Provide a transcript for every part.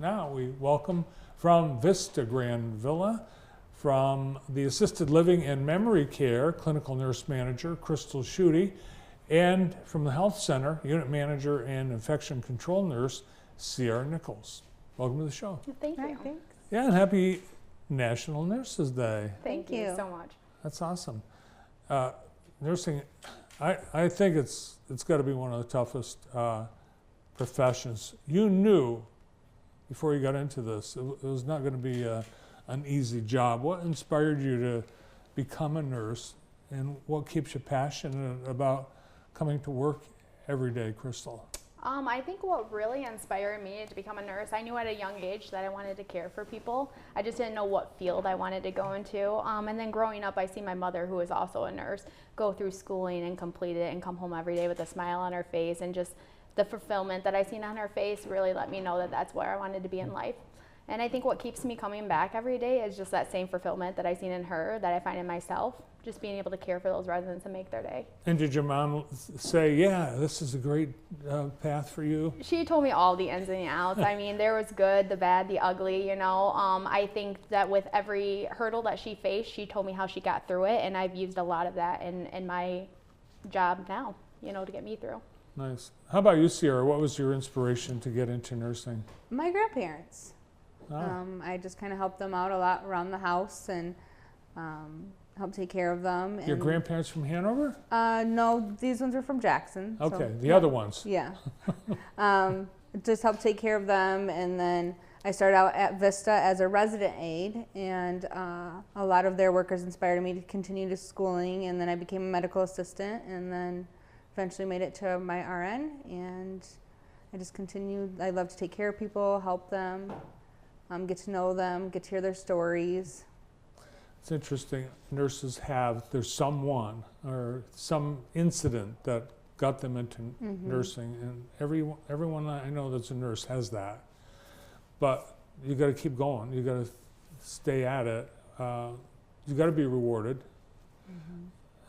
now we welcome from Vista Grande Villa, from the Assisted Living and Memory Care Clinical Nurse Manager, Crystal Schutte, and from the Health Center, Unit Manager and Infection Control Nurse, Sierra Nichols. Welcome to the show. Thank you. Thanks. Yeah, and happy National Nurses Day. Thank you so much. That's awesome. Nursing, I think it's got to be one of the toughest professions. You knew before you got into this, it was not going to be an easy job. What inspired you to become a nurse, and what keeps you passionate about coming to work every day, Crystal? I think what really inspired me to become a nurse, I knew at a young age that I wanted to care for people. I just didn't know what field I wanted to go into. And then growing up, I see my mother, who is also a nurse, go through schooling and complete it and come home every day with a smile on her face, and just the fulfillment that I seen on her face really let me know that that's where I wanted to be in life. And I think what keeps me coming back every day is just that same fulfillment that I seen in her, that I find in myself, just being able to care for those residents and make their day. And did your mom say, yeah, this is a great path for you? She told me all the ins and outs. I mean, there was good, the bad, the ugly, you know. I think that with every hurdle that she faced, she told me how she got through it, and I've used a lot of that in my job now, you know, to get me through. Nice. How about you, Sierra? What was your inspiration to get into nursing? My grandparents. Oh. I just kind of helped them out a lot around the house and help take care of them. Your and, grandparents from Hanover? No, these ones are from Jackson. Okay, so, the other ones. Yeah. Just help take care of them, and then I started out at Vista as a resident aide, and a lot of their workers inspired me to continue to schooling, and then I became a medical assistant, and then eventually made it to my RN, and I just continued. I love to take care of people, help them, get to know them, get to hear their stories. It's interesting. Nurses there's someone or some incident that got them into nursing, and everyone I know that's a nurse has that. But you got to keep going. You got to stay at it. You got to be rewarded.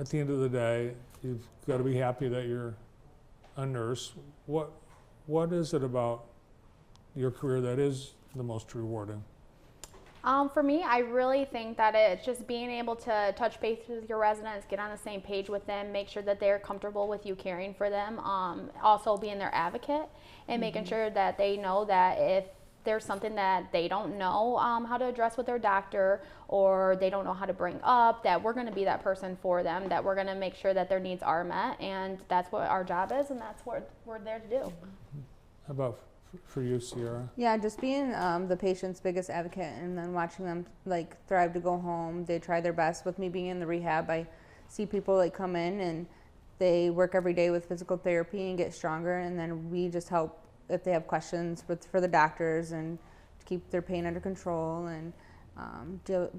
At the end of the day, you've got to be happy that you're a nurse. What is it about your career that is the most rewarding? For me, I really think that it's just being able to touch base with your residents, get on the same page with them, make sure that they're comfortable with you caring for them, also being their advocate, and making sure that they know that if there's something that they don't know how to address with their doctor, or they don't know how to bring up, that we're going to be that person for them, that we're going to make sure that their needs are met, and that's what our job is, and that's what we're there to do. How about for you, Sierra? Yeah, just being the patient's biggest advocate, and then watching them like thrive to go home. They try their best. With me being in the rehab, I see people like come in and they work every day with physical therapy and get stronger, and then we just help if they have questions for the doctors and to keep their pain under control, and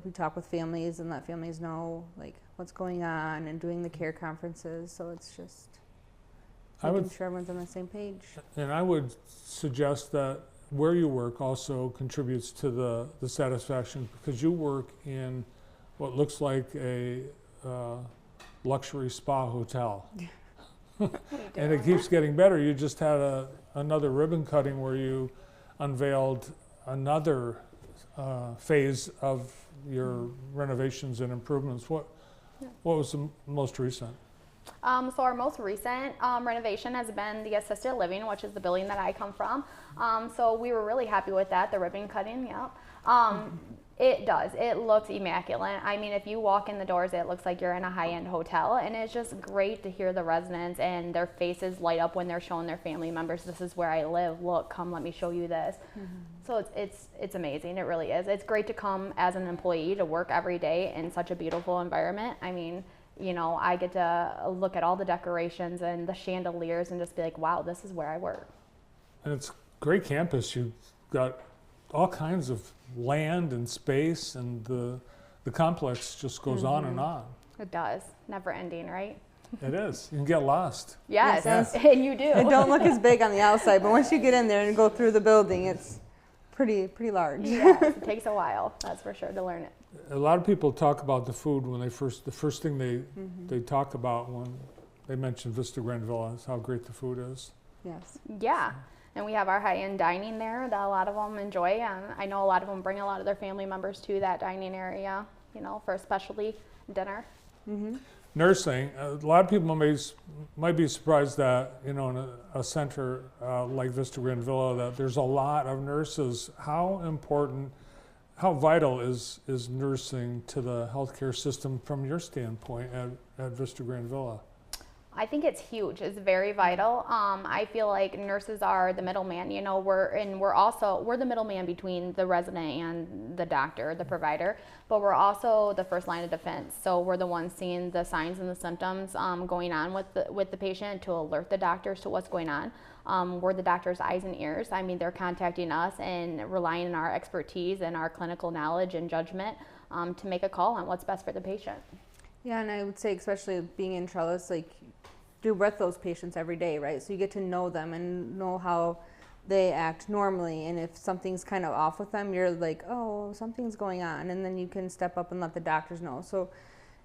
we talk with families and let families know like what's going on, and doing the care conferences. So it's just making sure everyone's on the same page. And I would suggest that where you work also contributes to the satisfaction, because you work in what looks like a luxury spa hotel. And it keeps getting better. You just had another ribbon cutting where you unveiled another phase of your renovations and improvements. What was the most recent? So our most recent renovation has been the assisted living, which is the building that I come from. So we were really happy with that, the ribbon cutting, yep. It does. It looks immaculate. I mean, if you walk in the doors, it looks like you're in a high-end hotel, and it's just great to hear the residents and their faces light up when they're showing their family members, this is where I live, look, come let me show you this. So it's amazing. It really is. It's great to come as an employee to work every day in such a beautiful environment. I mean, you know, I get to look at all the decorations and the chandeliers and just be like, wow, this is where I work. And it's a great campus. You've got all kinds of land and space, and the complex just goes on and on. It does. Never ending, right? It is. You can get lost. Yes, Yes. and you do. It don't look as big on the outside, but once you get in there and go through the building, it's pretty large. Yes, it takes a while, that's for sure, to learn it. A lot of people talk about the food when the first thing they talk about when they mention Vista Grande Villa is how great the food is. Yes. Yeah. And we have our high-end dining there that a lot of them enjoy. And I know a lot of them bring a lot of their family members to that dining area, you know, for a specialty dinner. Nursing, a lot of people might be surprised that, you know, in a center like Vista Grande Villa, that there's a lot of nurses. How important, how vital is nursing to the healthcare system from your standpoint at Vista Grande Villa? I think it's huge. It's very vital. I feel like nurses are the middleman. You know, we're the middleman between the resident and the doctor, the provider. But we're also the first line of defense. So we're the ones seeing the signs and the symptoms going on with the patient to alert the doctors to what's going on. We're the doctor's eyes and ears. I mean, they're contacting us and relying on our expertise and our clinical knowledge and judgment to make a call on what's best for the patient. Yeah, and I would say, especially being in trellis, like, you're with those patients every day, right? So you get to know them and know how they act normally. And if something's kind of off with them, you're like, oh, something's going on. And then you can step up and let the doctors know. So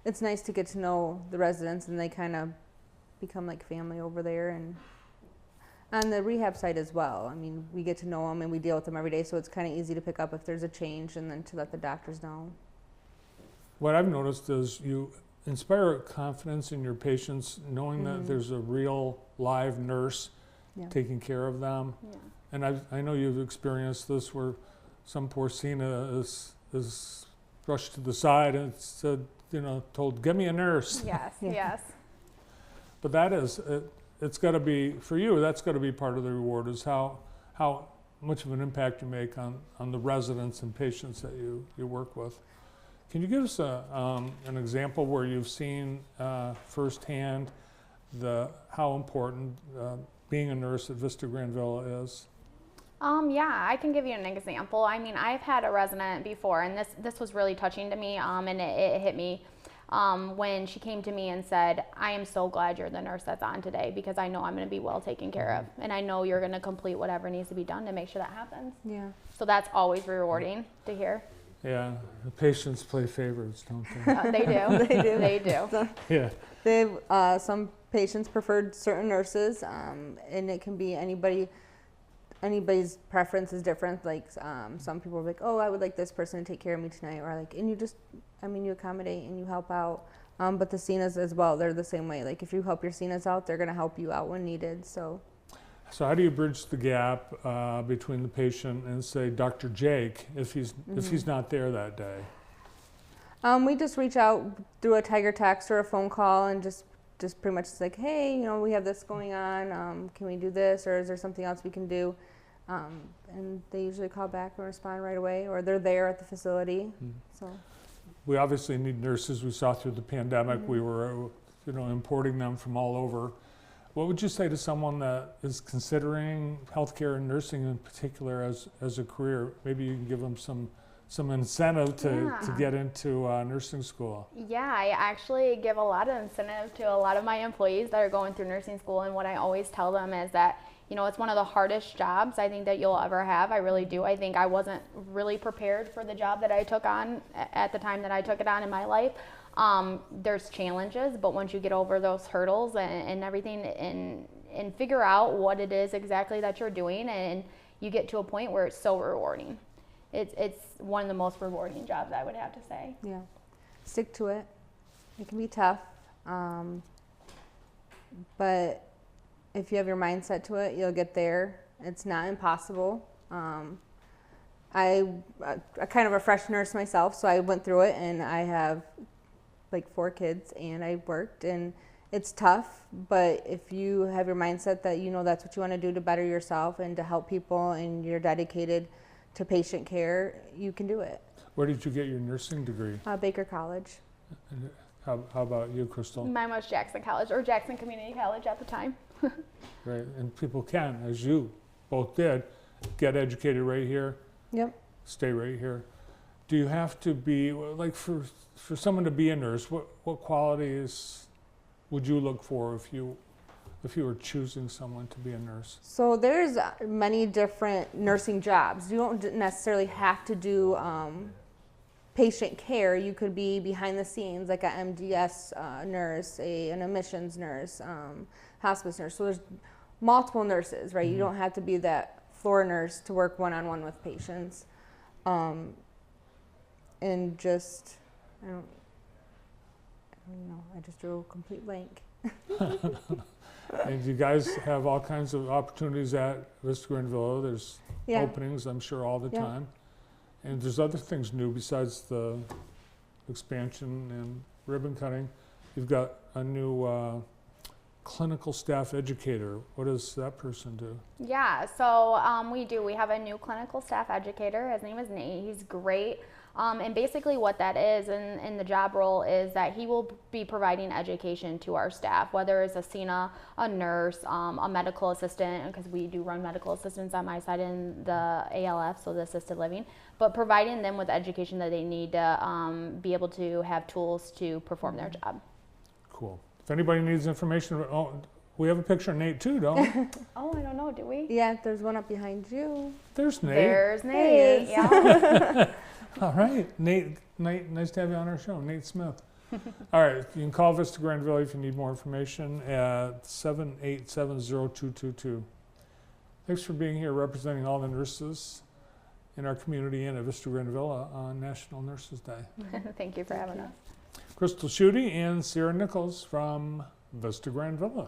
it's nice to get to know the residents, and they kind of become like family over there. And on the rehab side as well, I mean, we get to know them and we deal with them every day. So it's kind of easy to pick up if there's a change and then to let the doctors know. What I've noticed is you inspire confidence in your patients, knowing that there's a real live nurse taking care of them. Yeah. And I know you've experienced this where some poor Sina is brushed to the side and said, you know, told, "Get me a nurse." Yes, yes. But that is, it's got to be, for you, that's got to be part of the reward, is how much of an impact you make on the residents and patients that you work with. Can you give us an example where you've seen firsthand how important being a nurse at Vista Grande Villa is? Yeah, I can give you an example. I mean, I've had a resident before, and this was really touching to me, and it hit me when she came to me and said, "I am so glad you're the nurse that's on today, because I know I'm going to be well taken care of, and I know you're going to complete whatever needs to be done to make sure that happens." Yeah. So that's always rewarding to hear. Yeah, the patients play favorites, don't they? They do. They do. They do. So Yeah. they've some patients preferred certain nurses, and it can be anybody's preference is different. Like some people are like, oh, I would like this person to take care of me tonight, or like, and you accommodate and you help out. But the CNAs as well, they're the same way. Like if you help your CNAs out, they're gonna help you out when needed. So how do you bridge the gap between the patient and, say, Dr. Jake if he's not there that day? We just reach out through a Tiger text or a phone call and just pretty much like, hey, you know, we have this going on. Can we do this, or is there something else we can do? And they usually call back and respond right away, or they're there at the facility. So We obviously need nurses. We saw through the pandemic we were, you know, importing them from all over. What would you say to someone that is considering healthcare and nursing in particular as a career? Maybe you can give them some incentive to get into nursing school. Yeah, I actually give a lot of incentive to a lot of my employees that are going through nursing school, and what I always tell them is that, you know, it's one of the hardest jobs I think that you'll ever have. I really do. I think I wasn't really prepared for the job that I took on at the time that I took it on in my life. There's challenges, but once you get over those hurdles and everything and figure out what it is exactly that you're doing, and you get to a point where it's so rewarding. It's one of the most rewarding jobs, I would have to say. yeah, stick to it. It can be tough, but if you have your mindset to it, you'll get there. It's not impossible. I'm kind of a fresh nurse myself, so I went through it, and I have like 4 kids, and I worked, and it's tough, but if you have your mindset that you know that's what you want to do to better yourself and to help people, and you're dedicated to patient care, you can do it. Where did you get your nursing degree? Baker College. How about you, Crystal? Mine was Jackson College, or Jackson Community College at the time. Right, and people can, as you both did, get educated right here. Yep. Stay right here. Do you have to be, like, for someone to be a nurse, what qualities would you look for if you were choosing someone to be a nurse? So there's many different nursing jobs. You don't necessarily have to do patient care. You could be behind the scenes, like an MDS nurse, an admissions nurse, hospice nurse. So there's multiple nurses, right? You don't have to be that floor nurse to work one-on-one with patients. And just, I don't know, I just drew a complete blank. And you guys have all kinds of opportunities at Vista Grande Villa. There's Yeah. openings, I'm sure, all the Yeah. time. And there's other things new besides the expansion and ribbon cutting. You've got a new clinical staff educator. What does that person do? Yeah, so we have a new clinical staff educator. His name is Nate. He's great. And basically what that is in the job role is that he will be providing education to our staff, whether it's a CNA, a nurse, a medical assistant, because we do run medical assistants on my side in the ALF, so the assisted living, but providing them with education that they need to be able to have tools to perform their job. Cool. If anybody needs information, we have a picture of Nate too, don't we? Oh, I don't know, do we? Yeah, there's one up behind you. There's Nate. There's There Nate. he is. Yeah. All right, Nate, nice to have you on our show, Nate Smith. All right, you can call Vista Grande Villa if you need more information at 787-0222. Thanks for being here representing all the nurses in our community and at Vista Grande Villa on National Nurses Day. Thank you for having us. Crystal Schutte and Sierra Nichols from Vista Grande Villa.